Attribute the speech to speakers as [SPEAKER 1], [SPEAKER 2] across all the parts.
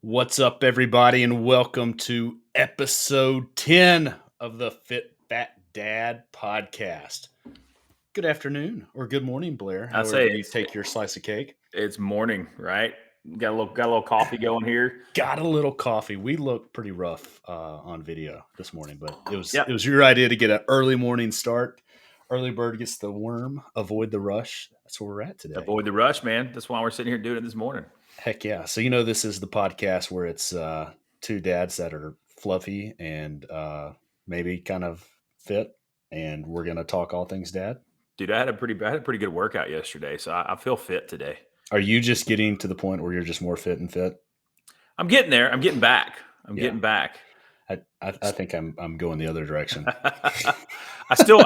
[SPEAKER 1] What's up, everybody, and welcome to episode 10 of the Fit Fat Dad podcast. Good afternoon or good morning, Blair,
[SPEAKER 2] I
[SPEAKER 1] however
[SPEAKER 2] say
[SPEAKER 1] you take your slice of cake.
[SPEAKER 2] it's morning, right? Got a little coffee going here.
[SPEAKER 1] Got a little coffee. We look pretty rough on video this morning, but it was
[SPEAKER 2] Yep.
[SPEAKER 1] it was your idea to get an early morning start. Early bird gets the worm. Avoid the rush. That's where we're at today.
[SPEAKER 2] Avoid the rush, man. That's why we're sitting here doing it this morning.
[SPEAKER 1] Heck yeah. So, this is the podcast where it's two dads that are fluffy and maybe kind of fit, and we're going to talk all things dad.
[SPEAKER 2] Dude, I had a pretty good workout yesterday, so I feel fit today.
[SPEAKER 1] Are you just getting to the point where you're just more fit and fit?
[SPEAKER 2] I'm getting there. I'm getting back. Getting back.
[SPEAKER 1] I think I'm going the other direction.
[SPEAKER 2] I'm still,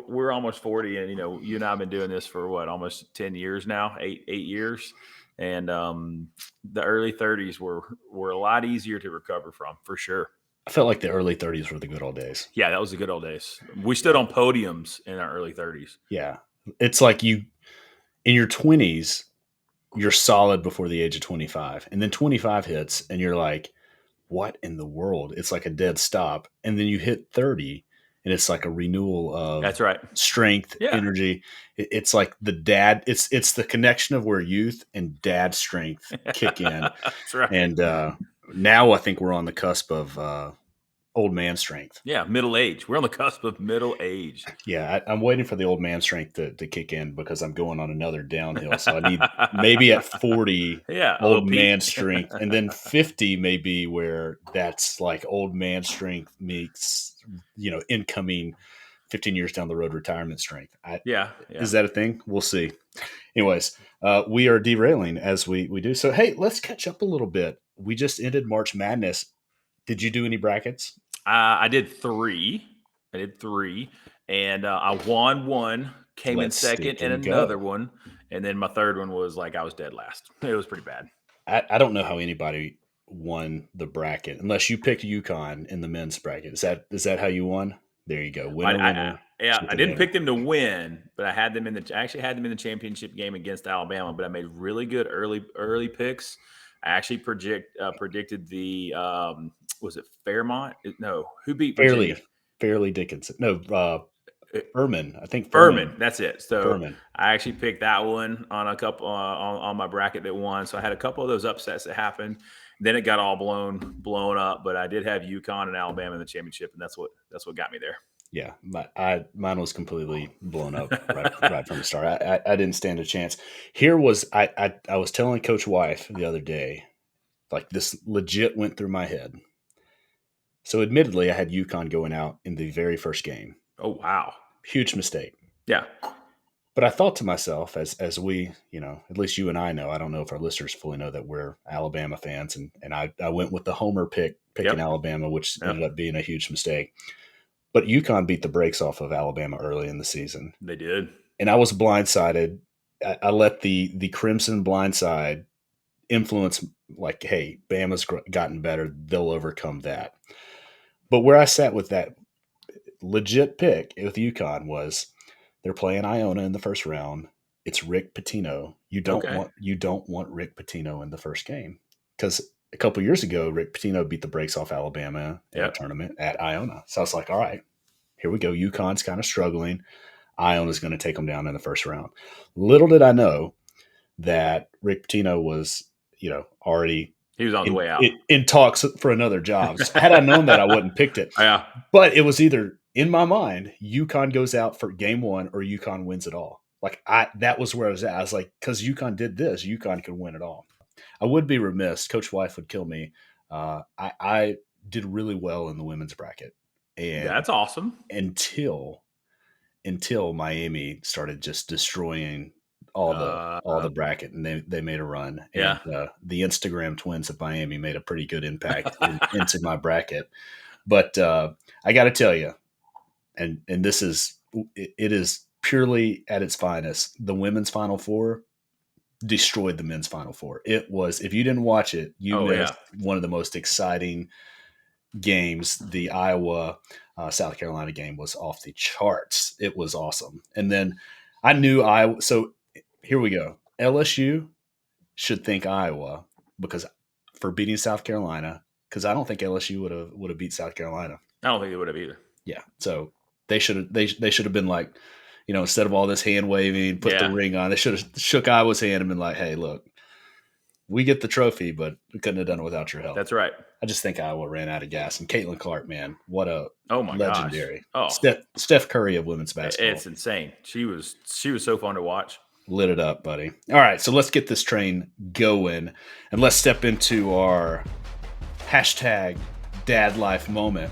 [SPEAKER 2] we're almost 40, and you and I have been doing this for what, almost 10 years now, eight years, and the early 30s were a lot easier to recover from, for sure.
[SPEAKER 1] I felt like the early 30s were the good old days.
[SPEAKER 2] Yeah, that was the good old days. We stood on podiums in our early 30s.
[SPEAKER 1] Yeah, it's like in your 20s, you're solid before the age of 25, and then 25 hits, and you're like, what in the world? It's like a dead stop. And then you hit 30 and it's like a renewal of
[SPEAKER 2] That's right.
[SPEAKER 1] Strength, energy. It's like it's the connection of where youth and dad strength kick in.
[SPEAKER 2] That's right.
[SPEAKER 1] And now I think we're on the cusp of old man strength.
[SPEAKER 2] Yeah, middle age. We're on the cusp of middle age.
[SPEAKER 1] Yeah, I'm waiting for the old man strength to kick in because I'm going on another downhill. So I need maybe at 40, old man strength, and then 50 may be where that's like old man strength meets incoming 15 years down the road retirement strength.
[SPEAKER 2] Yeah.
[SPEAKER 1] Is that a thing? We'll see. Anyways, we are derailing as we do. So hey, let's catch up a little bit. We just ended March Madness. Did you do any brackets?
[SPEAKER 2] I did three, and I won one, came in second in another one, and then my third one was like I was dead last. It was pretty bad.
[SPEAKER 1] I don't know how anybody won the bracket unless you picked UConn in the men's bracket. Is that how you won? There you go.
[SPEAKER 2] Winner. I didn't pick them to win, but I had them I actually had them in the championship game against Alabama. But I made really good early picks. I actually predicted the was it Fairmont? No, who beat Virginia?
[SPEAKER 1] Fairleigh Dickinson. No, Furman. I think
[SPEAKER 2] Furman. That's it. So
[SPEAKER 1] Furman.
[SPEAKER 2] I actually picked that one on a couple on my bracket that won. So I had a couple of those upsets that happened. Then it got all blown up. But I did have UConn and Alabama in the championship, and that's what got me there.
[SPEAKER 1] Yeah, mine was completely blown up right from the start. I didn't stand a chance. Here was I was telling Coach Wife the other day, like this legit went through my head. So admittedly, I had UConn going out in the very first game.
[SPEAKER 2] Oh, wow.
[SPEAKER 1] Huge mistake.
[SPEAKER 2] Yeah.
[SPEAKER 1] But I thought to myself, as we, at least you and I know, I don't know if our listeners fully know that we're Alabama fans. And I went with the homer picking Alabama, which ended up being a huge mistake. But UConn beat the brakes off of Alabama early in the season.
[SPEAKER 2] They did.
[SPEAKER 1] And I was blindsided. I let the Crimson blindside influence, like, hey, Bama's gotten better. They'll overcome that. But where I sat with that legit pick with UConn was they're playing Iona in the first round. It's Rick Pitino. You don't want Rick Pitino in the first game because a couple years ago, Rick Pitino beat the brakes off Alabama in a tournament at Iona. So I was like, all right, here we go. UConn's kind of struggling. Iona's going to take them down in the first round. Little did I know that Rick Pitino was, already
[SPEAKER 2] he was on the way out
[SPEAKER 1] in talks for another job. Had I known that, I wouldn't have picked it.
[SPEAKER 2] Yeah.
[SPEAKER 1] But it was either, in my mind, UConn goes out for game one or UConn wins it all. Like that was where I was at. I was like, because UConn did this, UConn could win it all. I would be remiss. Coach Wife would kill me. I did really well in the women's bracket. And
[SPEAKER 2] that's awesome.
[SPEAKER 1] Until Miami started just destroying all the bracket, and they made a run.
[SPEAKER 2] Yeah.
[SPEAKER 1] And the Instagram twins of Miami made a pretty good impact into my bracket. But I got to tell you, and this is it is purely at its finest. The women's Final Four destroyed the men's Final Four. It was, if you didn't watch it, you missed one of the most exciting games. The Iowa South Carolina game was off the charts. It was awesome. And then I knew so here we go. LSU should thank Iowa because for beating South Carolina, because I don't think LSU would have beat South Carolina.
[SPEAKER 2] I don't think they would have either.
[SPEAKER 1] Yeah, so they should have been like, instead of all this hand waving, put the ring on. They should have shook Iowa's hand and been like, "Hey, look, we get the trophy, but we couldn't have done it without your help."
[SPEAKER 2] That's right.
[SPEAKER 1] I just think Iowa ran out of gas. And Caitlin Clark, man, what a legendary.
[SPEAKER 2] Gosh. Oh.
[SPEAKER 1] Steph Curry of women's basketball.
[SPEAKER 2] It's insane. She was so fun to watch.
[SPEAKER 1] Lit it up, buddy. All right, so let's get this train going, and let's step into our hashtag dad life moment.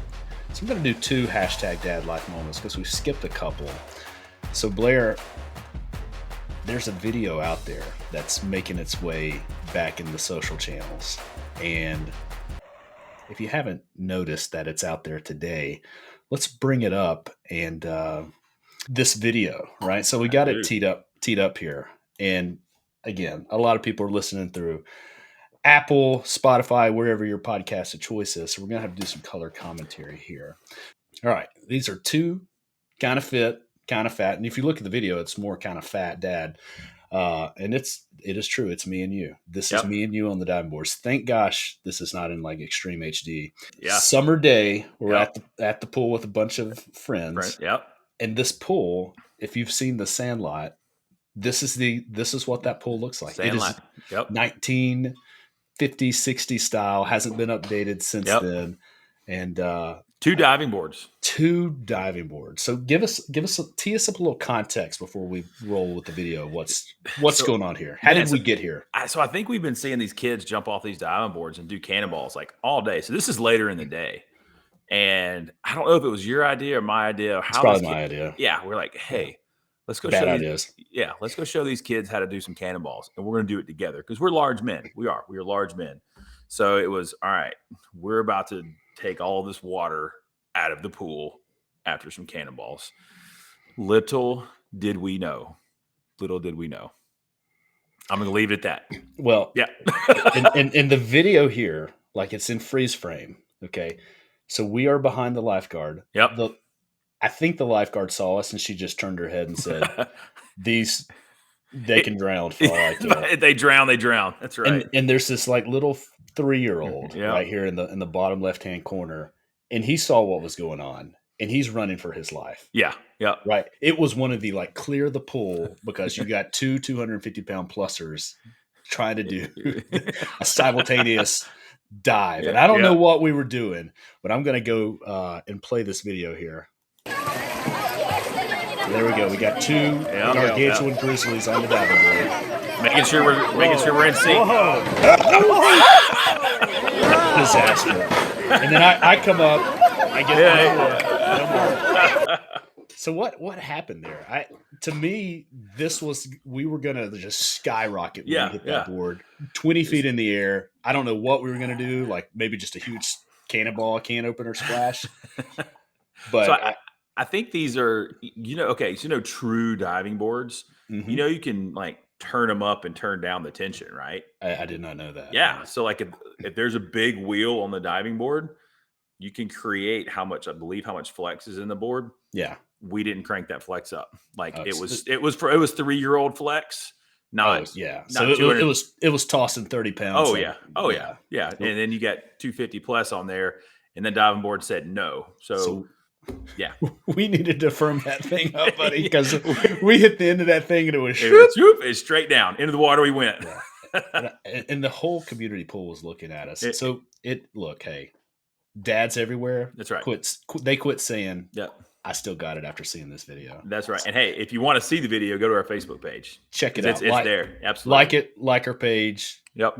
[SPEAKER 1] So I'm going to do 2 hashtag dad life moments because we skipped a couple. So Blair, there's a video out there that's making its way back in the social channels. And if you haven't noticed that it's out there today, let's bring it up. And this video, right? So we got it teed up here. And again, a lot of people are listening through Apple, Spotify, wherever your podcast of choice is. So we're going to have to do some color commentary here. All right. These are 2 kind of fit, kind of fat. And if you look at the video, it's more kind of fat dad. And it is true. It's me and you. This is me and you on the diving boards. Thank gosh this is not in like extreme HD. Yeah. Summer day. We're at the pool with a bunch of friends.
[SPEAKER 2] Yep.
[SPEAKER 1] And this pool, if you've seen The Sandlot, this is what that pool looks like.
[SPEAKER 2] Sandlot.
[SPEAKER 1] It is 1950, 60 style. Hasn't been updated since then. And
[SPEAKER 2] 2 diving boards.
[SPEAKER 1] 2 diving boards. So tee us up a little context before we roll with the video. What's going on here? How did we get here?
[SPEAKER 2] So I think we've been seeing these kids jump off these diving boards and do cannonballs like all day. So this is later in the day. And I don't know if it was your idea or my idea.
[SPEAKER 1] It's probably my idea.
[SPEAKER 2] Yeah. We're like, hey, let's go let's go show these kids how to do some cannonballs. And we're going to do it together because we're large men. We are large men. So it was, all right, we're about to take all this water out of the pool after some cannonballs. Little did we know. I'm going to leave it at that.
[SPEAKER 1] Well, yeah. in the video here, like it's in freeze frame. Okay. So we are behind the lifeguard.
[SPEAKER 2] Yep.
[SPEAKER 1] I think the lifeguard saw us and she just turned her head and said, they can drown for all I care.
[SPEAKER 2] They drown. That's right.
[SPEAKER 1] And there's this like little 3-year-old right here in the bottom left-hand corner. And he saw what was going on and he's running for his life.
[SPEAKER 2] Yeah. Yeah.
[SPEAKER 1] Right. It was one of the like clear the pool because you got 2 250-pound plussers trying to do a simultaneous dive. And I don't know what we were doing, but I'm going to go and play this video here. There we go. We got 2 Gargantuan Grizzlies on the diving board.
[SPEAKER 2] Making sure we're in sync.
[SPEAKER 1] Disaster. And then I come up. I get So what happened there? To me, we were gonna just skyrocket when we hit that board, 20 feet in the air. I don't know what we were gonna do, like maybe just a huge cannonball, can opener splash. But
[SPEAKER 2] so I think these are, true diving boards. Mm-hmm. You can like turn them up and turn down the tension, right?
[SPEAKER 1] I did not know that.
[SPEAKER 2] Yeah. So like if there's a big wheel on the diving board, you can create how much flex is in the board.
[SPEAKER 1] Yeah.
[SPEAKER 2] We didn't crank that flex up. Like it was 3-year-old flex. So
[SPEAKER 1] it was tossing 30 pounds.
[SPEAKER 2] Oh yeah. And then you got 250 plus on there, and then diving board said no. So yeah,
[SPEAKER 1] we needed to firm that thing up, buddy, because we hit the end of that thing and it was
[SPEAKER 2] it's straight down into the water. We went,
[SPEAKER 1] and the whole community pool was looking at us. Hey, dads everywhere.
[SPEAKER 2] That's right.
[SPEAKER 1] They quit saying,
[SPEAKER 2] "Yep,
[SPEAKER 1] I still got it," after seeing this video.
[SPEAKER 2] That's right. And hey, if you want to see the video, go to our Facebook page.
[SPEAKER 1] Check it out.
[SPEAKER 2] It's there. Absolutely.
[SPEAKER 1] Like our page.
[SPEAKER 2] Yep.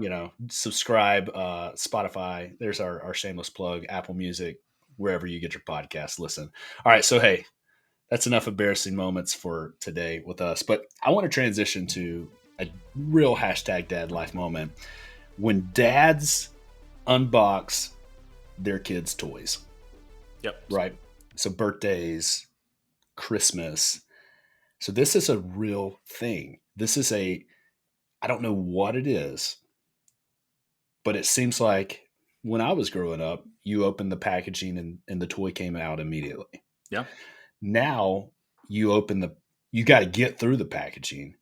[SPEAKER 1] Subscribe. Spotify. There's our shameless plug. Apple Music. Wherever you get your podcast, listen. All right. So, hey, that's enough embarrassing moments for today with us. But I want to transition to a real hashtag dad life moment when dads unbox their kids' toys.
[SPEAKER 2] Yep.
[SPEAKER 1] Right. So birthdays, Christmas. So this is a real thing. I don't know what it is, but it seems like when I was growing up, you opened the packaging and the toy came out immediately.
[SPEAKER 2] Yeah.
[SPEAKER 1] Now you got to get through the packaging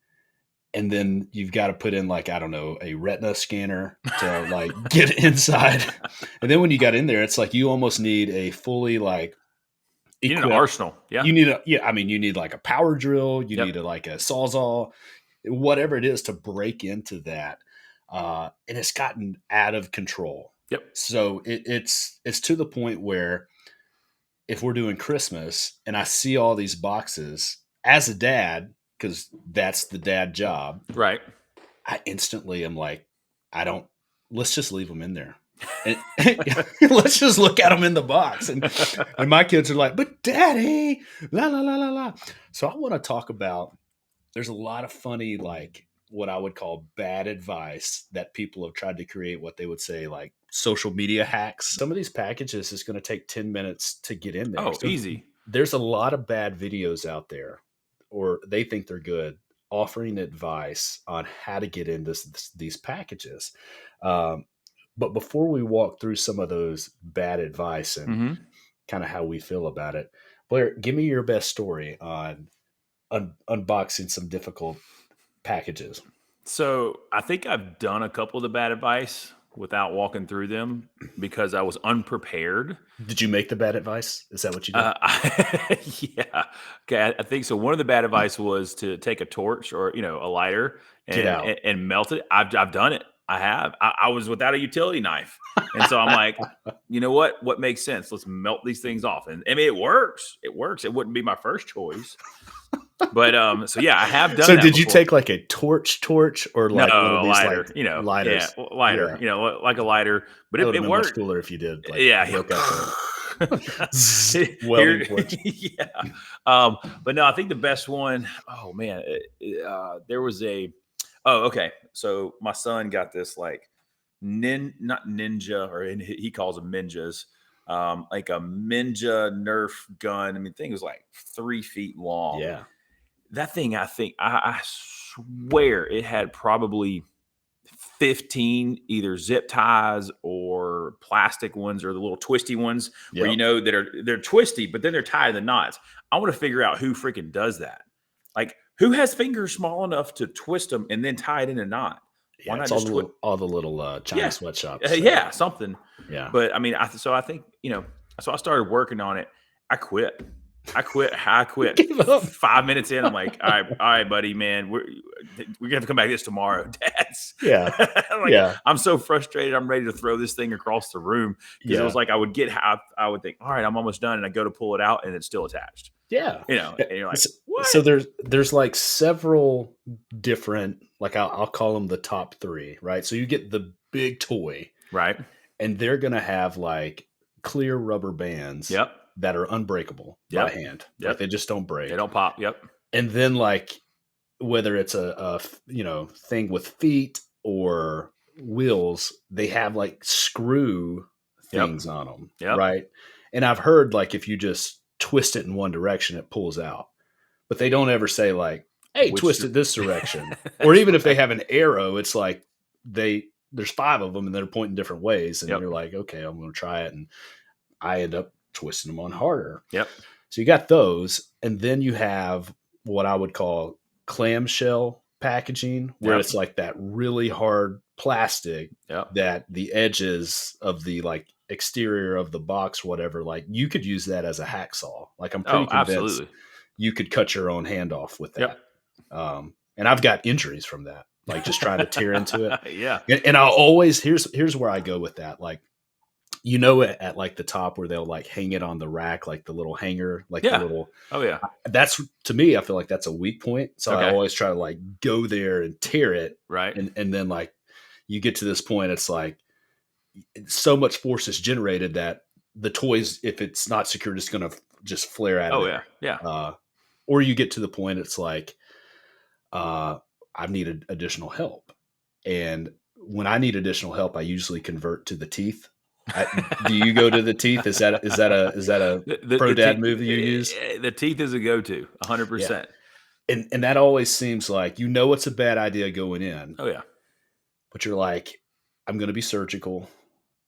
[SPEAKER 1] and then you've got to put in like, I don't know, a retina scanner to like get inside. And then when you got in there, it's like you almost need a fully like
[SPEAKER 2] You need an
[SPEAKER 1] equipped.
[SPEAKER 2] arsenal. Yeah.
[SPEAKER 1] You need a yeah. I mean, you need like a power drill. You need
[SPEAKER 2] Yep.
[SPEAKER 1] a, like a sawzall, whatever it is to break into that. And it's gotten out of control.
[SPEAKER 2] Yep.
[SPEAKER 1] So it's to the point where if we're doing Christmas and I see all these boxes as a dad, because that's the dad job,
[SPEAKER 2] Right.
[SPEAKER 1] I instantly am like, I don't. Let's just leave them in there, and let's just look at them in the box. And my kids are like, "But Daddy, la la la la la." So I want to talk about. There's a lot of funny, like what I would call bad advice that people have tried to create. What they would say, like social media hacks. Some of these packages is going to take 10 minutes to get in there.
[SPEAKER 2] Oh,
[SPEAKER 1] So
[SPEAKER 2] easy.
[SPEAKER 1] there's a lot of bad videos out there, or they think they're good, offering advice on how to get into these packages. Um, but before we walk through some of those bad advice and
[SPEAKER 2] Mm-hmm.
[SPEAKER 1] kind of how we feel about it, Blair, give me your best story on unboxing some difficult packages.
[SPEAKER 2] So I think I've done a couple of the bad advice without walking through them because I was unprepared.
[SPEAKER 1] Did you make the bad advice? Is that what you did?
[SPEAKER 2] Yeah. Okay. I think so. One of the bad advice was to take a torch or a lighter
[SPEAKER 1] Get
[SPEAKER 2] and
[SPEAKER 1] out.
[SPEAKER 2] melt it. I've done it. I have. I was without a utility knife, and so I'm like, you know what? What makes sense? Let's melt these things off. And I mean, it works. It works. It wouldn't be my first choice, but so yeah, I have done
[SPEAKER 1] So
[SPEAKER 2] that
[SPEAKER 1] did you
[SPEAKER 2] before.
[SPEAKER 1] take like a torch or
[SPEAKER 2] No,
[SPEAKER 1] like one of
[SPEAKER 2] a
[SPEAKER 1] these
[SPEAKER 2] lighter,
[SPEAKER 1] like
[SPEAKER 2] yeah,
[SPEAKER 1] lighters?
[SPEAKER 2] lighter,
[SPEAKER 1] Yeah.
[SPEAKER 2] like a lighter, but
[SPEAKER 1] That would
[SPEAKER 2] it,
[SPEAKER 1] have
[SPEAKER 2] it
[SPEAKER 1] been much
[SPEAKER 2] worked.
[SPEAKER 1] cooler if you did like
[SPEAKER 2] Yeah.
[SPEAKER 1] broke out the welding
[SPEAKER 2] Here,
[SPEAKER 1] torch.
[SPEAKER 2] yeah. But no, I think the best one, oh man, there was okay. So my son got this like not ninja, or he calls them ninjas, like a ninja Nerf gun. I mean, the thing was like 3 feet long.
[SPEAKER 1] Yeah.
[SPEAKER 2] That thing, I think, I swear it had probably 15 either zip ties or plastic ones or the little twisty ones where
[SPEAKER 1] Yep.
[SPEAKER 2] they're twisty, but then they're tied to the knots. I want to figure out who freaking does that. Like, who has fingers small enough to twist them and then tie it in a knot? Why
[SPEAKER 1] Yeah.
[SPEAKER 2] not
[SPEAKER 1] It's
[SPEAKER 2] just twist?
[SPEAKER 1] all the little China
[SPEAKER 2] Yeah,
[SPEAKER 1] sweatshops that
[SPEAKER 2] yeah, something.
[SPEAKER 1] yeah.
[SPEAKER 2] But I mean, so I think so I started working on it. I quit. I
[SPEAKER 1] You
[SPEAKER 2] quit.
[SPEAKER 1] gave up.
[SPEAKER 2] 5 minutes in, I'm like, all right, buddy, man, we're gonna have to come back to this tomorrow, Dad's.
[SPEAKER 1] Yeah.
[SPEAKER 2] I'm like,
[SPEAKER 1] Yeah.
[SPEAKER 2] I'm so frustrated. I'm ready to throw this thing across the room because it was
[SPEAKER 1] Yeah.
[SPEAKER 2] like I would think, all right, I'm almost done, and I go to pull it out, and it's still attached.
[SPEAKER 1] Yeah.
[SPEAKER 2] And you're like,
[SPEAKER 1] So
[SPEAKER 2] what?
[SPEAKER 1] there's like several different, like I'll call them the top three, right? So you get the big toy,
[SPEAKER 2] Right?
[SPEAKER 1] and they're gonna have like clear rubber bands
[SPEAKER 2] Yep.
[SPEAKER 1] that are unbreakable by
[SPEAKER 2] Yep.
[SPEAKER 1] hand. Like
[SPEAKER 2] Yep.
[SPEAKER 1] they just don't
[SPEAKER 2] They
[SPEAKER 1] break.
[SPEAKER 2] don't pop. Yep.
[SPEAKER 1] And then like whether it's a thing with feet or wheels, they have like screw
[SPEAKER 2] Yep.
[SPEAKER 1] things on them,
[SPEAKER 2] Yep.
[SPEAKER 1] right? And I've heard like if you just twist it in one direction, it pulls out. But they don't ever say like, "Hey,
[SPEAKER 2] Which
[SPEAKER 1] twist it this direction." Or
[SPEAKER 2] that's
[SPEAKER 1] even if they
[SPEAKER 2] right.
[SPEAKER 1] have an arrow, it's like there's five of them and they're pointing different ways, and
[SPEAKER 2] Yep.
[SPEAKER 1] you're like, "Okay, I'm going to try it," and I end up twisting them on harder.
[SPEAKER 2] Yep.
[SPEAKER 1] So you got those, and then you have what I would call clamshell packaging, where
[SPEAKER 2] Yep.
[SPEAKER 1] it's like that really hard plastic
[SPEAKER 2] Yep.
[SPEAKER 1] that the edges of the like exterior of the box, whatever, like you could use that as a hacksaw. Like I'm pretty
[SPEAKER 2] Oh,
[SPEAKER 1] convinced
[SPEAKER 2] absolutely.
[SPEAKER 1] you could cut your own hand off with
[SPEAKER 2] Yep.
[SPEAKER 1] that. And I've got injuries from that, like just trying to tear into it.
[SPEAKER 2] Yeah.
[SPEAKER 1] And I'll always here's where I go with that. Like at like the top where they'll like hang it on the rack, like the little hanger, like the
[SPEAKER 2] Yeah.
[SPEAKER 1] little.
[SPEAKER 2] Oh yeah.
[SPEAKER 1] That's to me, I feel like that's a weak point. So I
[SPEAKER 2] Okay.
[SPEAKER 1] always try to like go there and tear it,
[SPEAKER 2] Right.
[SPEAKER 1] and then like you get to this point, it's like so much force is generated that the toys, if it's not secured, it's going to just flare out of
[SPEAKER 2] Oh
[SPEAKER 1] there.
[SPEAKER 2] yeah. Yeah.
[SPEAKER 1] Or you get to the point, it's like I've needed additional help, and when I need additional help, I usually convert to the teeth. Do you go to the teeth? Is that a pro dad move that you use?
[SPEAKER 2] The teeth is a go-to,
[SPEAKER 1] Yeah,
[SPEAKER 2] 100%.
[SPEAKER 1] and that always seems like it's a bad idea going in,
[SPEAKER 2] Oh yeah.
[SPEAKER 1] but you're like, I'm going to be surgical.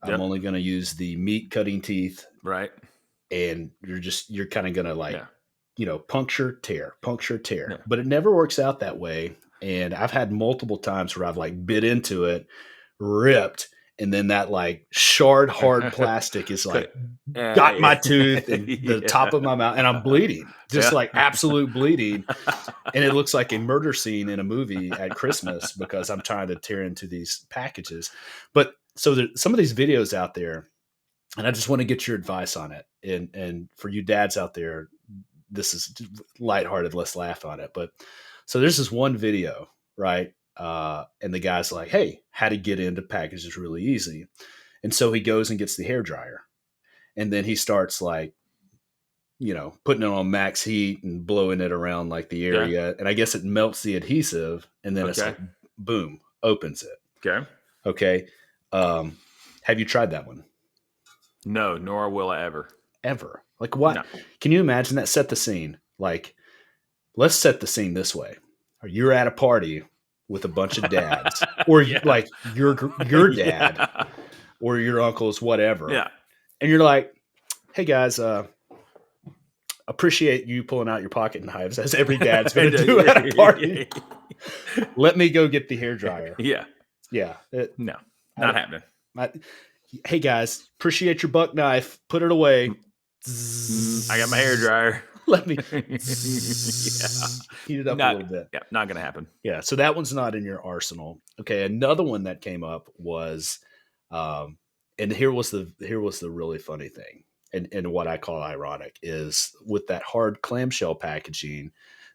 [SPEAKER 1] I'm
[SPEAKER 2] Yep.
[SPEAKER 1] only going to use the meat cutting teeth,
[SPEAKER 2] Right.
[SPEAKER 1] and you're kind of going to like
[SPEAKER 2] Yeah.
[SPEAKER 1] puncture tear,
[SPEAKER 2] Yeah.
[SPEAKER 1] but it never works out that way. And I've had multiple times where I've like bit into it, ripped, and then that like shard hard plastic is like got my tooth and the top of my mouth, and I'm bleeding, just
[SPEAKER 2] Yeah.
[SPEAKER 1] like absolute bleeding. And it looks like a murder scene in a movie at Christmas because I'm trying to tear into these packages. But so there's some of these videos out there, and I just want to get your advice on it. And for you dads out there, this is lighthearted. Let's laugh on it. But so there's this one video, right? And the guy's like, "Hey, how to get into packages really easy." And so he goes and gets the hair dryer, and then he starts like, putting it on max heat and blowing it around like the
[SPEAKER 2] Okay.
[SPEAKER 1] area. And I guess it melts the adhesive, and then it's
[SPEAKER 2] Okay.
[SPEAKER 1] like, boom, opens it.
[SPEAKER 2] Okay.
[SPEAKER 1] Okay. Have you tried that one?
[SPEAKER 2] No, nor will I ever.
[SPEAKER 1] Ever? Like what?
[SPEAKER 2] No.
[SPEAKER 1] Can you imagine that? Set the scene. Like, let's set the scene this way. You're at a party with a bunch of dads, or
[SPEAKER 2] Yeah.
[SPEAKER 1] like your dad
[SPEAKER 2] Yeah.
[SPEAKER 1] or your uncles, whatever.
[SPEAKER 2] Yeah.
[SPEAKER 1] And you're like, "Hey guys, appreciate you pulling out your pocket knives, as every dad's going to do at a party. Let me go get the hairdryer."
[SPEAKER 2] Yeah.
[SPEAKER 1] Yeah.
[SPEAKER 2] No, not happening.
[SPEAKER 1] Hey guys, appreciate your buck knife. Put it away.
[SPEAKER 2] I got my hair dryer.
[SPEAKER 1] Let me
[SPEAKER 2] Yeah.
[SPEAKER 1] heat it up a little bit.
[SPEAKER 2] Yeah, not going to happen.
[SPEAKER 1] Yeah. So that one's not in your arsenal. Okay. Another one that came up was, and here was the really funny thing. And what I call ironic is with that hard clamshell packaging,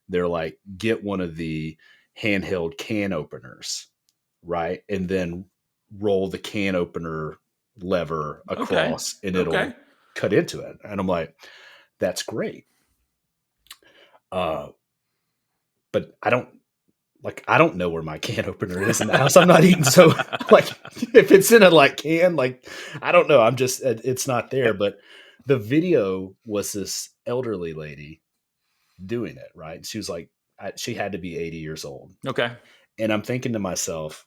[SPEAKER 1] they're like, get one of the handheld can openers, right? And then roll the can opener lever across and it'll cut into it. And I'm like, that's great. But I don't know where my can opener is in the house. I'm not eating. So like, if it's in a like can, like, I don't know. I'm just, it's not there. But the video was this elderly lady doing it, right? She was like, she had to be 80 years old.
[SPEAKER 2] Okay.
[SPEAKER 1] And I'm thinking to myself,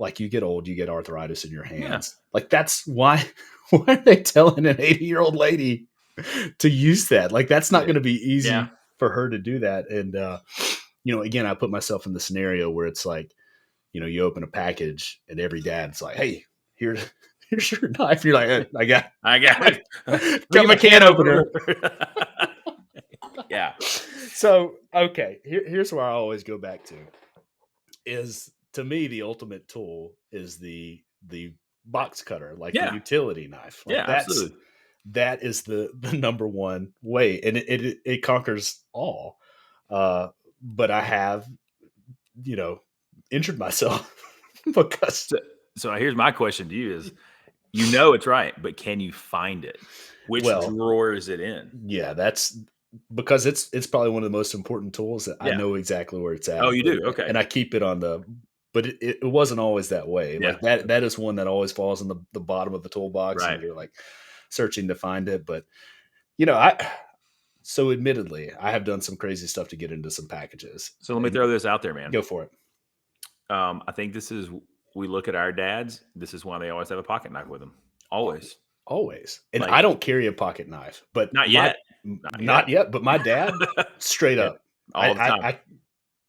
[SPEAKER 1] like, you get old, you get arthritis in your hands.
[SPEAKER 2] Yeah.
[SPEAKER 1] Like, that's why are they telling an 80-year-old lady to use that? Like, that's not going to be easy for her to do that. And, again, I put myself in the scenario where it's like, you open a package and every dad's like, "Hey, here's your knife." You're like, I got
[SPEAKER 2] it.
[SPEAKER 1] Got my can opener.
[SPEAKER 2] Yeah.
[SPEAKER 1] So, okay, here's where I always go back to is, to me, the ultimate tool is the box cutter, like the utility knife. Like
[SPEAKER 2] absolutely.
[SPEAKER 1] That is the number one way, and it conquers all. But I have, injured myself because.
[SPEAKER 2] So here's my question to you: is it's right, but can you find it? Which drawer is it in?
[SPEAKER 1] Yeah, that's because it's probably one of the most important tools that I know exactly where it's at.
[SPEAKER 2] Oh, you do? Okay.
[SPEAKER 1] And I keep it on but it wasn't always that way.
[SPEAKER 2] Yeah.
[SPEAKER 1] Like that is one that always falls in the bottom of the toolbox,
[SPEAKER 2] right.
[SPEAKER 1] And you're like searching to find it. But so admittedly, I have done some crazy stuff to get into some packages.
[SPEAKER 2] So let me throw this out there, man.
[SPEAKER 1] Go for it.
[SPEAKER 2] I think we look at our dads. This is why they always have a pocket knife with them. Always.
[SPEAKER 1] And like, I don't carry a pocket knife, but
[SPEAKER 2] not yet.
[SPEAKER 1] Not yet. But my dad, straight up,
[SPEAKER 2] all the time.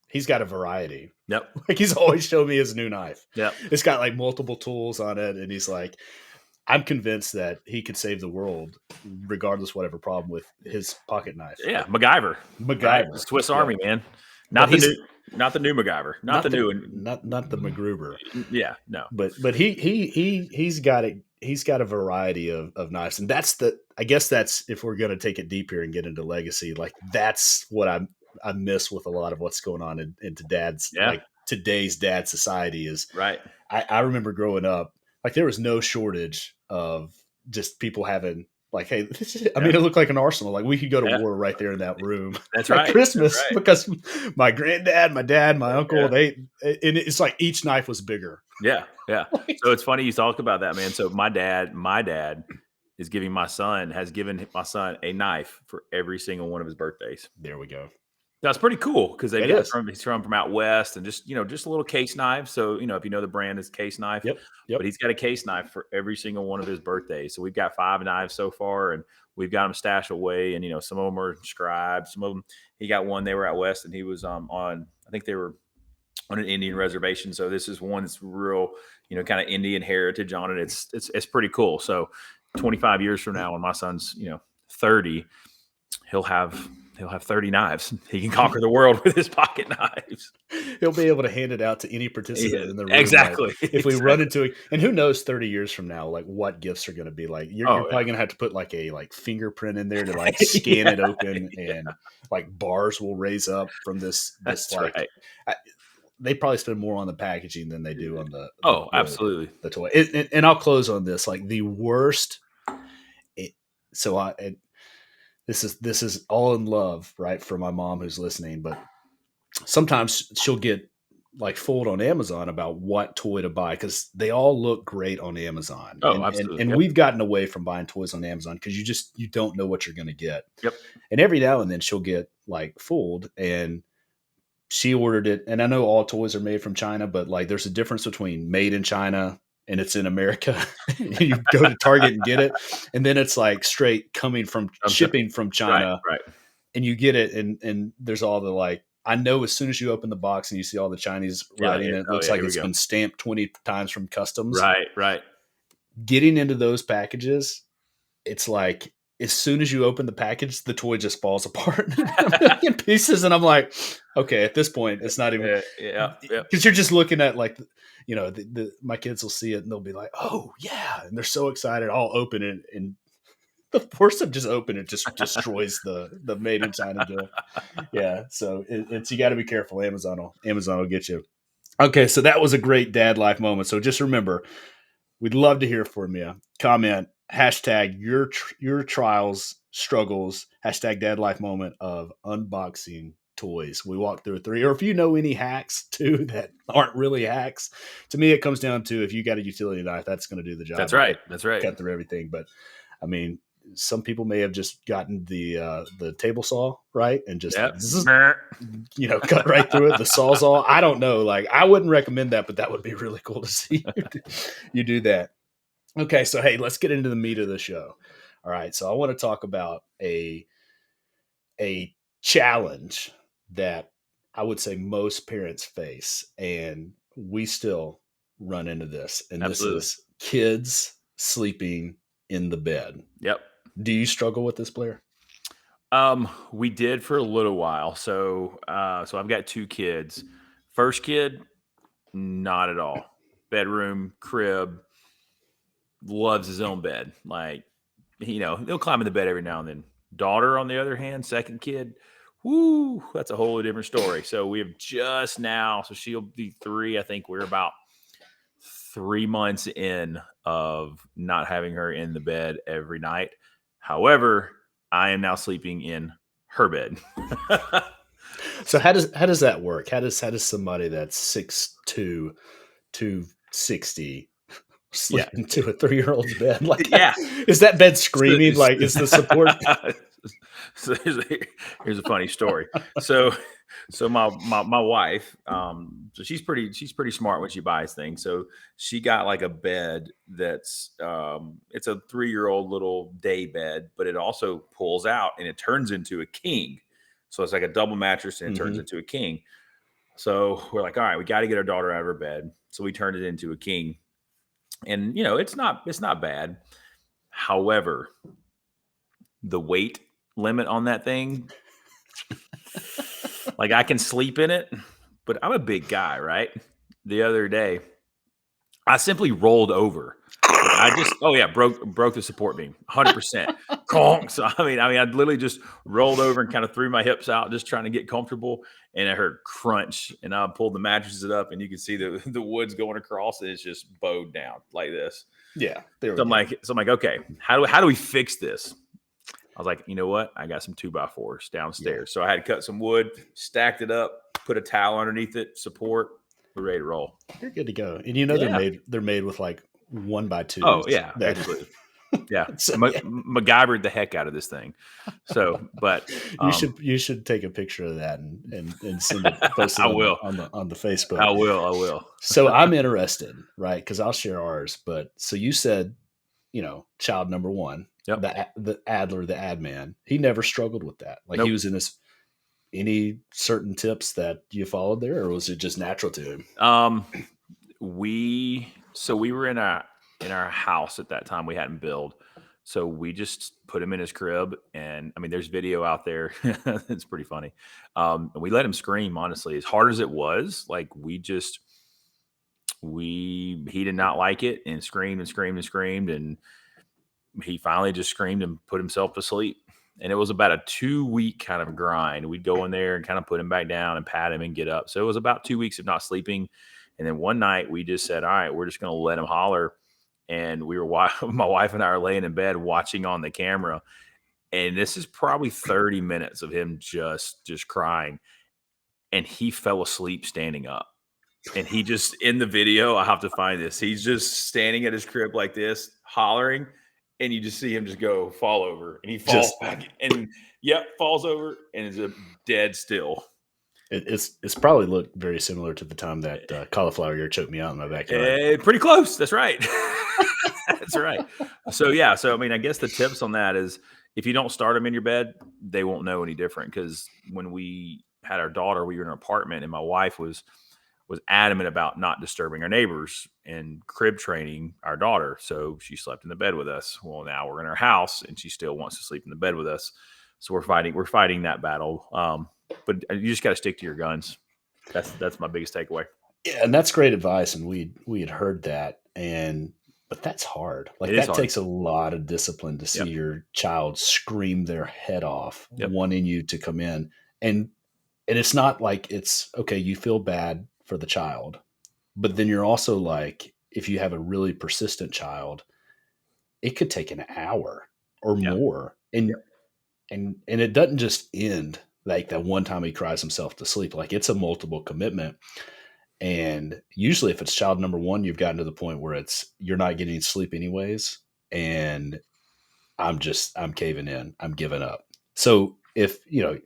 [SPEAKER 1] He's got a variety.
[SPEAKER 2] Yep.
[SPEAKER 1] Like, he's always showing me his new knife.
[SPEAKER 2] Yep.
[SPEAKER 1] It's got like multiple tools on it, and he's like, I'm convinced that he could save the world regardless whatever problem with his pocket knife.
[SPEAKER 2] Yeah, MacGyver.
[SPEAKER 1] Right?
[SPEAKER 2] Swiss Army, man. Not the new MacGyver. Not the new one.
[SPEAKER 1] Not the MacGruber.
[SPEAKER 2] Yeah, no.
[SPEAKER 1] But he's got it. He's got a variety of knives, and I guess that's, if we're going to take it deep here and get into legacy, like that's what I miss with a lot of what's going on into like today's dad society is.
[SPEAKER 2] Right.
[SPEAKER 1] I remember growing up, like there was no shortage of just people having like, hey, it looked like an arsenal. Like we could go to war right there in that room.
[SPEAKER 2] That's right.
[SPEAKER 1] Christmas, because my granddad, my dad, my uncle, and it's like each knife was bigger.
[SPEAKER 2] Yeah. Yeah. So it's funny you talk about that, man. So my dad has given my son a knife for every single one of his birthdays.
[SPEAKER 1] There we go.
[SPEAKER 2] That's pretty cool because he's from out west, and just a little case knife. So, if you know the brand, is Case Knife.
[SPEAKER 1] Yep.
[SPEAKER 2] But he's got a case knife for every single one of his birthdays. So we've got 5 knives so far, and we've got them stashed away. And some of them are inscribed. Some of them, he got one. They were out west, and he was on. I think they were on an Indian reservation. So this is one that's real, kind of Indian heritage on it. It's pretty cool. So 25 years from now, when my son's 30, he'll have 30 knives. He can conquer the world with his pocket knives.
[SPEAKER 1] He'll be able to hand it out to any participant in the room.
[SPEAKER 2] Exactly.
[SPEAKER 1] Like, if we run into it, and who knows 30 years from now, like what gifts are going to be like, you're probably going to have to put like a fingerprint in there to like scan it open, and like bars will raise up from this
[SPEAKER 2] That's
[SPEAKER 1] like,
[SPEAKER 2] right.
[SPEAKER 1] They probably spend more on the packaging than they do on the
[SPEAKER 2] absolutely,
[SPEAKER 1] the toy. And I'll close on this, like the worst. This is all in love, right, for my mom who's listening, but sometimes she'll get like fooled on Amazon about what toy to buy because they all look great on Amazon.
[SPEAKER 2] Absolutely.
[SPEAKER 1] And
[SPEAKER 2] Yep.
[SPEAKER 1] We've gotten away from buying toys on Amazon because you don't know what you're going to get.
[SPEAKER 2] Yep.
[SPEAKER 1] And every now and then she'll get like fooled, and she ordered it. And I know all toys are made from China, but like there's a difference between made in China and it's in America. You go to Target and get it, and then it's like straight coming from shipping from China,
[SPEAKER 2] right.
[SPEAKER 1] And you get it, and there's all the like. I know as soon as you open the box and you see all the Chinese writing, it looks like it's been stamped 20 times from customs.
[SPEAKER 2] Right.
[SPEAKER 1] Getting into those packages, it's like as soon as you open the package, the toy just falls apart in pieces, and I'm like, okay, at this point, it's not even because you're just looking at like, my kids will see it and they'll be like, oh yeah, and they're so excited. I'll open it, and the force of just open it just destroys the made in China gift. Yeah, so it's you got to be careful. Amazon will get you. Okay, so that was a great dad life moment. So just remember, we'd love to hear from you. Comment hashtag your trials, struggles, hashtag dad life moment of unboxing toys. We walk through 3, or if you know any hacks too that aren't really hacks. To me, it comes down to if you got a utility knife, that's going to do the job.
[SPEAKER 2] That's right.
[SPEAKER 1] Cut through everything. But I mean, some people may have just gotten the table saw right and just cut right through it. The sawzall. I don't know. Like, I wouldn't recommend that, but that would be really cool to see you do that. Okay, so hey, let's get into the meat of the show. All right, so I want to talk about a challenge that I would say most parents face, and we still run into this. And
[SPEAKER 2] Absolutely.
[SPEAKER 1] This is kids sleeping in the bed.
[SPEAKER 2] Yep.
[SPEAKER 1] Do you struggle with this, Blair?
[SPEAKER 2] We did for a little while. So I've got 2 kids. First kid, not at all. Bedroom, crib, loves his own bed. Like, he'll climb in the bed every now and then. Daughter, on the other hand, second kid, whoo, that's a whole different story. So we have just now, so she'll be 3. I think we're about 3 months in of not having her in the bed every night. However, I am now sleeping in her bed.
[SPEAKER 1] So how does that work? How does somebody that's 6'2", 260 sleep into a 3-year-old's bed? Like, is that bed screaming? Like, is the support?
[SPEAKER 2] So here's a funny story. So my wife, so she's pretty smart when she buys things. So she got like a bed that's it's a 3-year-old little day bed, but it also pulls out and it turns into a king. So it's like a double mattress and it turns into a king. So we're like, all right, we got to get our daughter out of her bed. So we turned it into a king. And it's not bad. However, the weight limit on that thing, like, I can sleep in it, but I'm a big guy, right? The other day, I simply rolled over. I just broke the support beam 100%. So I literally just rolled over and kind of threw my hips out, just trying to get comfortable. And I heard crunch, and I pulled the mattresses up, and you can see the wood's going across, and it's just bowed down like this.
[SPEAKER 1] Yeah.
[SPEAKER 2] So I'm like, okay, how do we fix this? I was like, you know what? I got some 2x4s downstairs. Yeah. So I had to cut some wood, stacked it up, put a towel underneath it, support. We're ready to roll.
[SPEAKER 1] You're good to go. And they're made with like 1x2s.
[SPEAKER 2] Oh yeah, absolutely. Yeah, so, MacGyvered the heck out of this thing. So, but
[SPEAKER 1] you should take a picture of that and send it. Post it
[SPEAKER 2] I will
[SPEAKER 1] on the Facebook.
[SPEAKER 2] I will.
[SPEAKER 1] So I'm interested, right? Because I'll share ours. But so you said, child number 1, the Adler, the ad man, he never struggled with that. Like, nope. He was in his any certain tips that you followed there, or was it just natural to him?
[SPEAKER 2] We were in our house at that time. We hadn't built, so we just put him in his crib, and I mean, there's video out there. It's pretty funny. And we let him scream. Honestly, as hard as it was, like we he did not like it and screamed and screamed and screamed, and he finally just screamed and put himself to sleep. And it was about a 2 week kind of grind. We'd go in there and kind of put him back down and pat him and get up. So it was about 2 weeks of not sleeping. And then one night we just said, all right, we're just going to let him holler. And we were, my wife and I are laying in bed watching on the camera. And this is probably 30 minutes of him just crying. And he fell asleep standing up. And he just, in the video, I have to find this. He's just standing at his crib like this, hollering, and you just see him just go fall over, and he falls back, and falls over, and is dead still.
[SPEAKER 1] It's probably looked very similar to the time that cauliflower ear choked me out in my backyard.
[SPEAKER 2] Pretty close. That's right. That's right. So I mean, I guess the tips on that is if you don't start them in your bed, they won't know any different. Because when we had our daughter, we were in an apartment, and my wife was adamant about not disturbing our neighbors and crib training our daughter. So she slept in the bed with us. Well, now we're in our house and she still wants to sleep in the bed with us. So we're fighting that battle. But you just got to stick to your guns. That's my biggest takeaway.
[SPEAKER 1] Yeah. And that's great advice. And we had heard that, but that's hard. Like that
[SPEAKER 2] hard.
[SPEAKER 1] takes a lot of discipline to see your child scream their head off, wanting you to come in. And it's not like it's okay. You feel bad for the child, but then you're also like, if you have a really persistent child, it could take an hour or more. And it doesn't just end like that one time he cries himself to sleep. Like it's a multiple commitment. And usually if it's child number one, you've gotten to the point where you're not getting sleep anyways. And I'm caving in, I'm giving up. So if,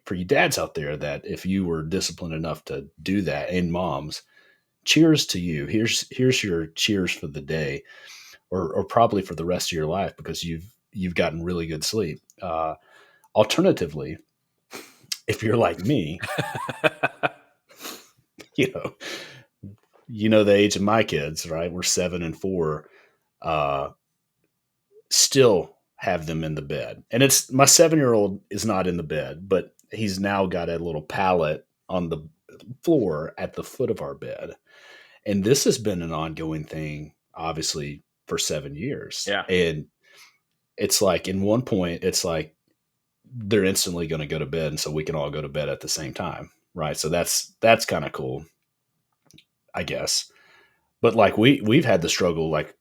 [SPEAKER 1] for you dads out there, that if you were disciplined enough to do that, and moms, cheers to you. Here's your cheers for the day, or probably for the rest of your life, because you've gotten really good sleep. Alternatively, if you're like me, the age of my kids, right? We're 7 and 4. Still have them in the bed. And it's my 7-year-old is not in the bed, but he's now got a little pallet on the floor at the foot of our bed. And this has been an ongoing thing, obviously, for 7 years.
[SPEAKER 2] Yeah.
[SPEAKER 1] And it's like, in one point, it's like they're instantly going to go to bed. And so we can all go to bed at the same time. Right. So that's kind of cool, I guess. But like we've had the struggle, like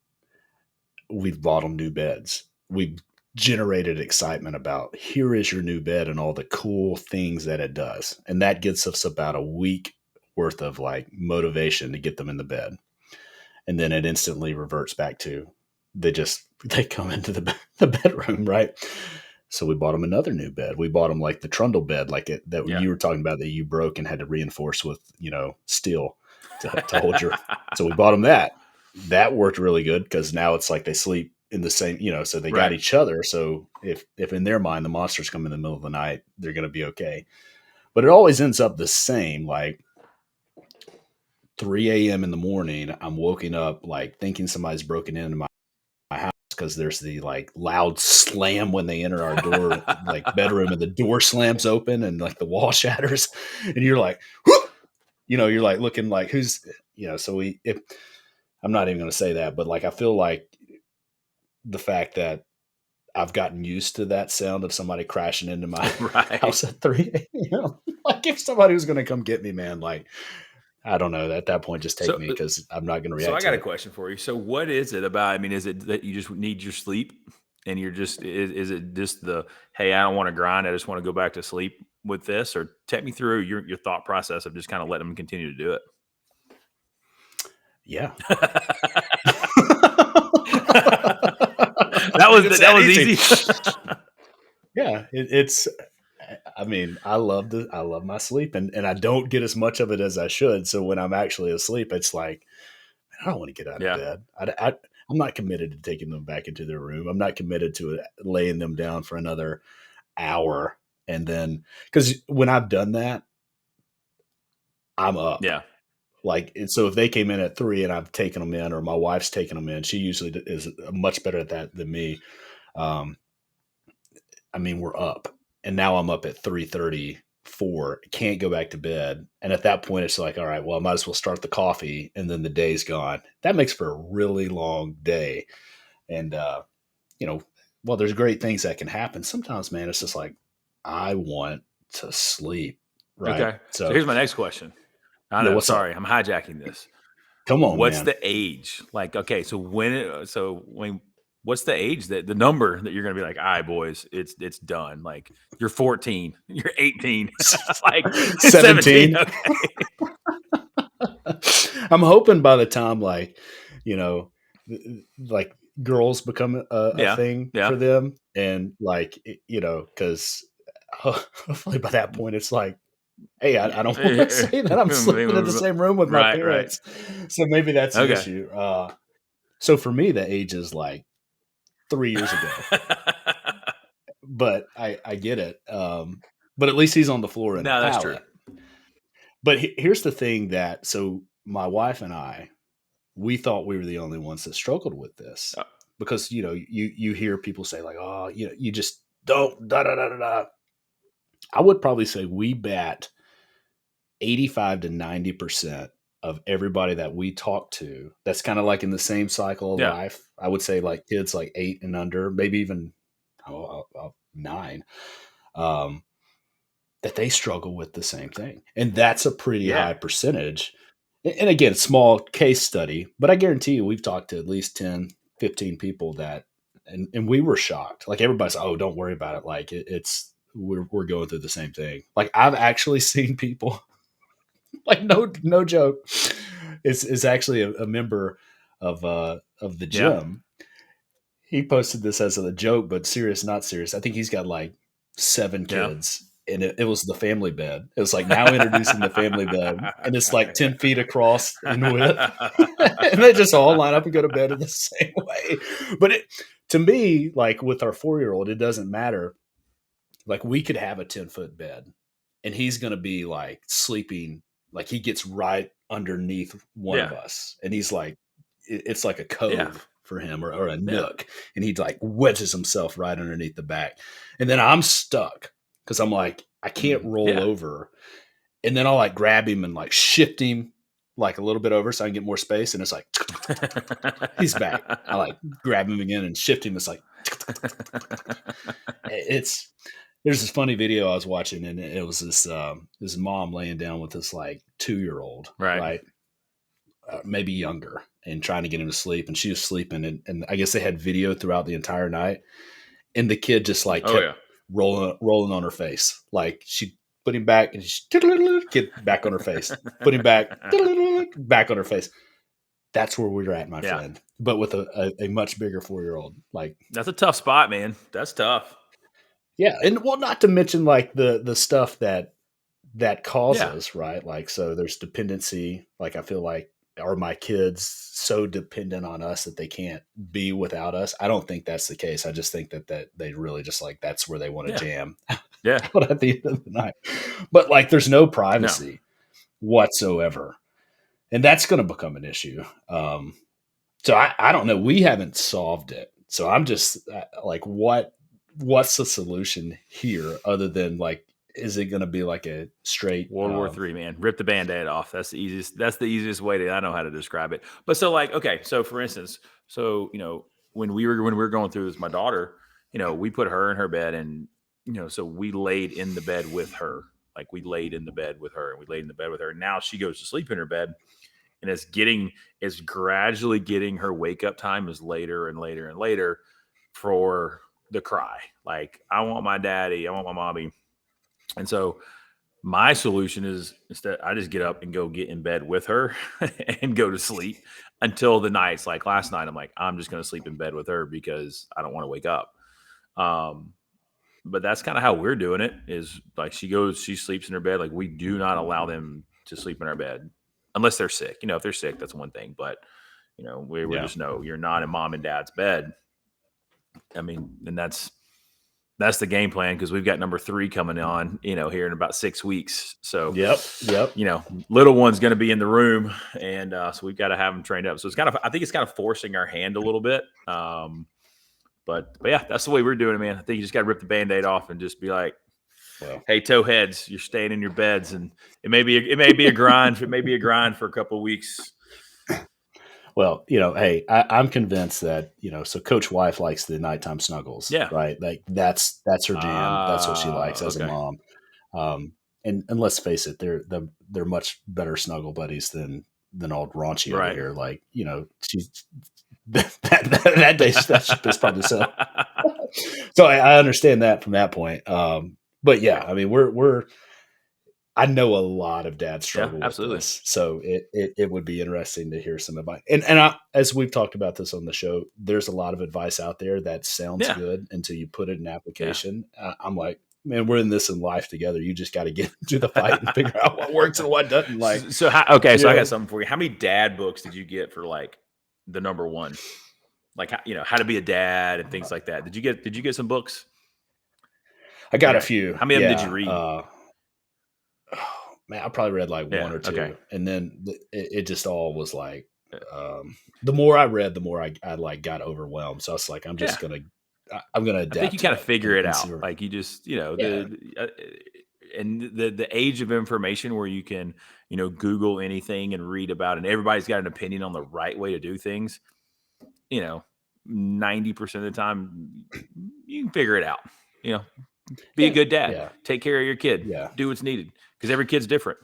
[SPEAKER 1] we've bought them new beds. We've generated excitement about, here is your new bed and all the cool things that it does. And that gets us about a week worth of like motivation to get them in the bed. And then it instantly reverts back to, they come into the bedroom. Right. So we bought them another new bed. We bought them like the trundle bed, like you were talking about, that you broke and had to reinforce with, steel to hold your, so we bought them that worked really good, because now it's like they sleep in the same, so they got each other. So if in their mind the monsters come in the middle of the night, they're going to be okay. But it always ends up the same. Like 3 a.m. in the morning, I'm woken up like thinking somebody's broken into my house, because there's the like loud slam when they enter our door, like bedroom, and the door slams open and like the wall shatters, and you're like, whoop! You're like looking like who's, so I'm not even going to say that, but like I feel like the fact that I've gotten used to that sound of somebody crashing into my house at 3 a.m. Like if somebody was going to come get me, man, like I don't know, at that point, just take me, because I'm not going to react.
[SPEAKER 2] So I got a question for you. So what is it about? I mean, is it that you just need your sleep, and you're just is it just the, hey, I don't want to grind, I just want to go back to sleep with this? Or take me through your thought process of just kind of letting them continue to do it.
[SPEAKER 1] Yeah.
[SPEAKER 2] that was easy.
[SPEAKER 1] Yeah, it's. I mean, I love my sleep, and I don't get as much of it as I should. So when I'm actually asleep, it's like, man, I don't want to get out of bed. I'm not committed to taking them back into their room. I'm not committed to laying them down for another hour And then, because when I've done that, I'm up.
[SPEAKER 2] Yeah.
[SPEAKER 1] Like, and so if they came in at 3 and I've taken them in, or my wife's taken them in, she usually is much better at that than me. Um, I mean, we're up, and now I'm up at 3:34. Can't go back to bed, and at that point, it's like, all right, well, I might as well start the coffee, and then the day's gone. That makes for a really long day, and you know, well, there's great things that can happen. Sometimes, man, it's just like I want to sleep, right?
[SPEAKER 2] Okay. So
[SPEAKER 1] So,
[SPEAKER 2] here's my next question. I
[SPEAKER 1] yeah,
[SPEAKER 2] know.
[SPEAKER 1] what's up?
[SPEAKER 2] Sorry, I'm hijacking this.
[SPEAKER 1] Come on,
[SPEAKER 2] What's
[SPEAKER 1] man.
[SPEAKER 2] the age? Like, okay, so what's the age that the number that you're gonna be like, all right, boys, it's done. Like you're 14, you're 18, like 17.
[SPEAKER 1] 17.
[SPEAKER 2] Okay.
[SPEAKER 1] I'm hoping by the time, like, you know, like girls become a
[SPEAKER 2] Yeah.
[SPEAKER 1] thing
[SPEAKER 2] Yeah.
[SPEAKER 1] for them, and like, because hopefully by that point it's like, hey, I don't want to say that I'm sleeping in the same room with my
[SPEAKER 2] Right. Right.
[SPEAKER 1] parents, so maybe that's the
[SPEAKER 2] Okay.
[SPEAKER 1] issue. So for me, the age is like 3 years ago, but I get it. But at least he's on the floor in a
[SPEAKER 2] No, that's true.
[SPEAKER 1] pallet. But here's the thing, that so my wife and I, we thought we were the only ones that struggled with this,
[SPEAKER 2] Uh,
[SPEAKER 1] because you hear people say like, oh, you just don't da da da da da. I would probably say we bat 85 to 90% of everybody that we talk to. That's kind of like in the same cycle of
[SPEAKER 2] yeah.
[SPEAKER 1] life. I would say like kids like 8 and under, maybe even 9. Um, that they struggle with the same thing. And that's a pretty
[SPEAKER 2] Yeah.
[SPEAKER 1] high percentage. And again, small case study, but I guarantee you we've talked to at least 10, 15 people that, and we were shocked. Like everybody's, oh, don't worry about it. Like it's, we're going through the same thing. Like I've actually seen people, like no joke. It's actually a member of the
[SPEAKER 2] Yeah.
[SPEAKER 1] gym. He posted this as a joke, but serious, not serious. I think he's got like 7
[SPEAKER 2] Yeah.
[SPEAKER 1] kids, and it was the family bed. It was like, now introducing the family bed, and it's like 10 feet across in width, and they just all line up and go to bed in the same way. But to me, like with our 4-year-old, it doesn't matter. Like we could have a 10-foot bed, and he's going to be like sleeping, like he gets right underneath one of
[SPEAKER 2] Yeah.
[SPEAKER 1] us, and he's like, it's like a
[SPEAKER 2] Yeah.
[SPEAKER 1] cove for him, or a
[SPEAKER 2] Yeah.
[SPEAKER 1] nook, and he like wedges himself right underneath the back, and then I'm stuck because I'm like, I can't roll
[SPEAKER 2] Yeah.
[SPEAKER 1] over, and then I'll like grab him and like shift him like a little bit over so I can get more space, and it's like he's back. I like grab him again and shift him. It's like it's there's this funny video I was watching, and it was this mom laying down with this like 2-year-old,
[SPEAKER 2] Right.
[SPEAKER 1] right, maybe younger, and trying to get him to sleep, and she was sleeping, and I guess they had video throughout the entire night, and the kid just like
[SPEAKER 2] Oh
[SPEAKER 1] kept
[SPEAKER 2] yeah.
[SPEAKER 1] rolling on her face, like she put him back, and she get back on her face, put him back, back on her face. That's where we're at, my
[SPEAKER 2] Yeah.
[SPEAKER 1] friend, but with a much bigger 4-year-old, like.
[SPEAKER 2] That's a tough spot, man. That's tough.
[SPEAKER 1] Yeah, and well, not to mention like the stuff that
[SPEAKER 2] Yeah.
[SPEAKER 1] causes, right? Like, so there's dependency. Like, I feel like, are my kids so dependent on us that they can't be without us? I don't think that's the case. I just think that they really just like, that's where they want to
[SPEAKER 2] Yeah.
[SPEAKER 1] jam
[SPEAKER 2] Yeah.
[SPEAKER 1] out at the end of the night. But like, there's no
[SPEAKER 2] No.
[SPEAKER 1] privacy whatsoever, and that's going to become an issue. So I don't know. We haven't solved it. So I'm just like, what's the solution here, other than like, is it going to be like a straight?
[SPEAKER 2] World War III, man. Rip the band-aid off. That's the easiest. That's the easiest way to I know how to describe it. But so like, okay, so for instance, so when we were going through this, my daughter, we put her in her bed, and so we laid in the bed with her. Like we laid in the bed with her, and we laid in the bed with her. Now she goes to sleep in her bed, and it's gradually getting her wake up time is later and later and later for the cry. Like, I want my daddy, I want my mommy. And so my solution is, instead I just get up and go get in bed with her and go to sleep until the night's like last night. I'm like, I'm just going to sleep in bed with her because I don't want to wake up. Um, but that's kind of how we're doing it, is like she sleeps in her bed. Like, we do not allow them to sleep in our bed unless they're sick. If they're sick, that's one thing. But, we're
[SPEAKER 1] Yeah,
[SPEAKER 2] just, no, you're not in mom and dad's bed. I mean, and that's, That's the game plan because we've got number 3 coming on, here in about 6 weeks. So,
[SPEAKER 1] Yep.
[SPEAKER 2] little one's going to be in the room, and so we've got to have them trained up. So I think it's kind of forcing our hand a little bit. But yeah, that's the way we're doing it, man. I think you just got to rip the Band-Aid off and just be like,
[SPEAKER 1] well,
[SPEAKER 2] hey, toe heads, you're staying in your beds, and it may be a grind. It may be a grind for a couple of weeks.
[SPEAKER 1] Well, hey, I'm convinced that so Coach Wife likes the nighttime snuggles,
[SPEAKER 2] Yeah.
[SPEAKER 1] right? Like that's her jam. That's what she likes as a mom. And let's face it, they're much better snuggle buddies than old raunchy over here. Like she's that day that ship is probably so. So I understand that from that point. But yeah, I mean we're I know a lot of dads struggle with this, so it would be interesting to hear some advice. And as we've talked about this on the show, there's a lot of advice out there that sounds good until you put it in application. I'm like, man, we're in this in life together. You just got to get into the fight and figure out what works and what doesn't. Like,
[SPEAKER 2] so I got something for you. How many dad books did you get for like the number one? Like how to be a dad and things like that. Did you get some books?
[SPEAKER 1] I got a few.
[SPEAKER 2] How many of them did you read?
[SPEAKER 1] Man, I probably read like one or two, and then it just all was like, the more I read, the more I like got overwhelmed. So I was like, I'm gonna adapt.
[SPEAKER 2] I think you kind of figure it out. Like you just, and the age of information where you can, Google anything and read about it, and everybody's got an opinion on the right way to do things. 90% of the time, you can figure it out. Be a good dad. Take care of your kid. Do what's needed. Because every kid's different.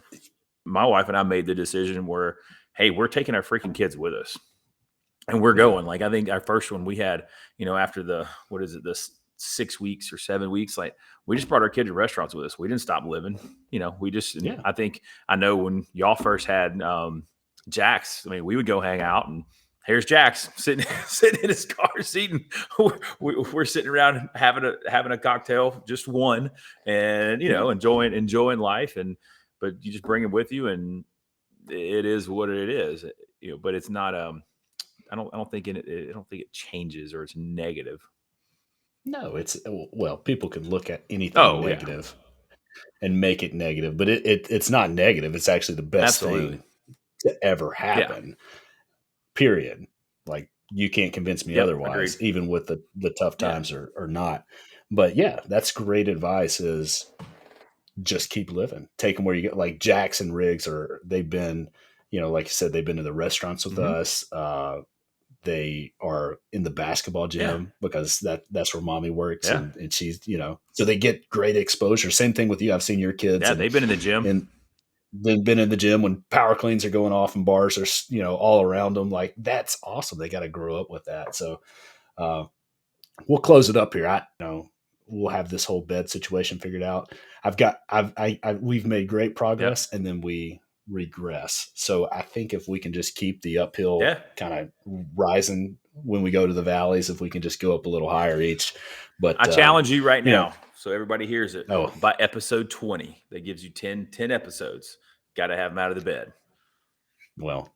[SPEAKER 2] My wife and I made the decision where, hey, we're taking our freaking kids with us. And we're going. Like, I think our first one we had, after this 6 weeks or 7 weeks, like we just brought our kids to restaurants with us. We didn't stop living. We just, I know when y'all first had Jax, I mean, we would go hang out and here's Jax sitting in his car seat, and we're sitting around having a cocktail, just one, and enjoying life. But you just bring him with you, and it is what it is. But it's not. I don't think it changes or it's negative.
[SPEAKER 1] No, people can look at anything negative and make it negative, but it's not negative. It's actually the best thing to ever happen. Yeah. Period. Like you can't convince me otherwise,
[SPEAKER 2] agreed.
[SPEAKER 1] Even with the tough times or not. But yeah, that's great advice is just keep living. Take them where you get. Like Jax and Riggs they've been, like you said, they've been to the restaurants with us. They are in the basketball gym because that's where mommy works and she's, so they get great exposure. Same thing with you. I've seen your kids.
[SPEAKER 2] Yeah, they've been in the gym.
[SPEAKER 1] And they've been in the gym when power cleans are going off and bars are, all around them. Like that's awesome. They got to grow up with that. So we'll close it up here. We'll have this whole bed situation figured out. We've made great progress and then we regress. So I think if we can just keep the uphill kind of rising when we go to the valleys, if we can just go up a little higher each. But
[SPEAKER 2] I challenge you right now, so everybody hears it. By episode 20, that gives you 10 episodes. Got to have them out of the bed.
[SPEAKER 1] Well,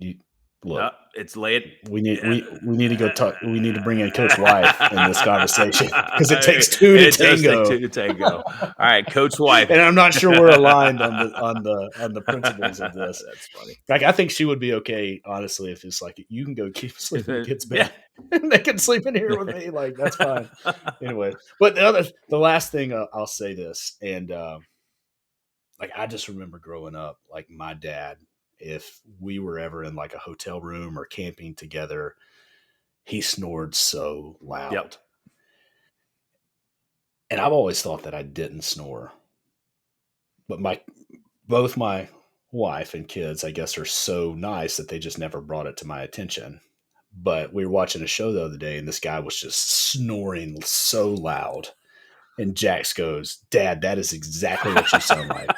[SPEAKER 1] look,
[SPEAKER 2] it's late.
[SPEAKER 1] We need to go talk. We need to bring in Coach Wife in this conversation because it takes two to tango.
[SPEAKER 2] It does take 2 to tango. All right, Coach Wife.
[SPEAKER 1] And I'm not sure we're aligned on the principles of this.
[SPEAKER 2] That's funny.
[SPEAKER 1] Like I think she would be okay, honestly, if it's like you can go keep sleeping in the kids' bed and they can sleep in here with me. Like that's fine. Anyway, but the last thing I'll say this, and like I just remember growing up, like my dad. If we were ever in like a hotel room or camping together, he snored so loud.
[SPEAKER 2] Yep.
[SPEAKER 1] And I've always thought that I didn't snore. But both my wife and kids, I guess, are so nice that they just never brought it to my attention. But we were watching a show the other day and this guy was just snoring so loud. And Jax goes, "Dad, that is exactly what you sound like."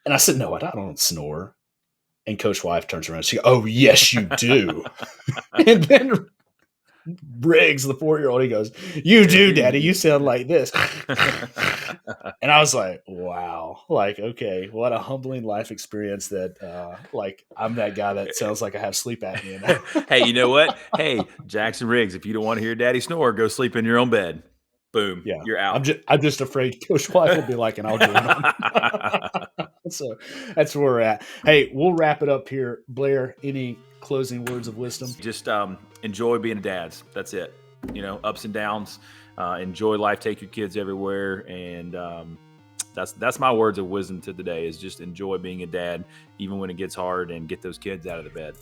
[SPEAKER 1] And I said, "No, I don't snore." And Coach Wife turns around. She goes, "Oh, yes, you do." And then Briggs, the 4-year-old, he goes, "You do, Daddy. You sound like this." And I was like, wow. Like, okay, what a humbling life experience that, like, I'm that guy that sounds like I have sleep apnea now.
[SPEAKER 2] Hey, you know what? Hey, Jackson Riggs, if you don't want to hear Daddy snore, go sleep in your own bed. boom,
[SPEAKER 1] Yeah.
[SPEAKER 2] you're out.
[SPEAKER 1] I'm just afraid Coach Wife will be like, and I'll join on. So that's where we're at. Hey, we'll wrap it up here. Blair, any closing words of wisdom?
[SPEAKER 2] Just enjoy being a dad. That's it. Ups and downs. Enjoy life. Take your kids everywhere, and that's my words of wisdom to today. Is just enjoy being a dad, even when it gets hard, and get those kids out of the bed.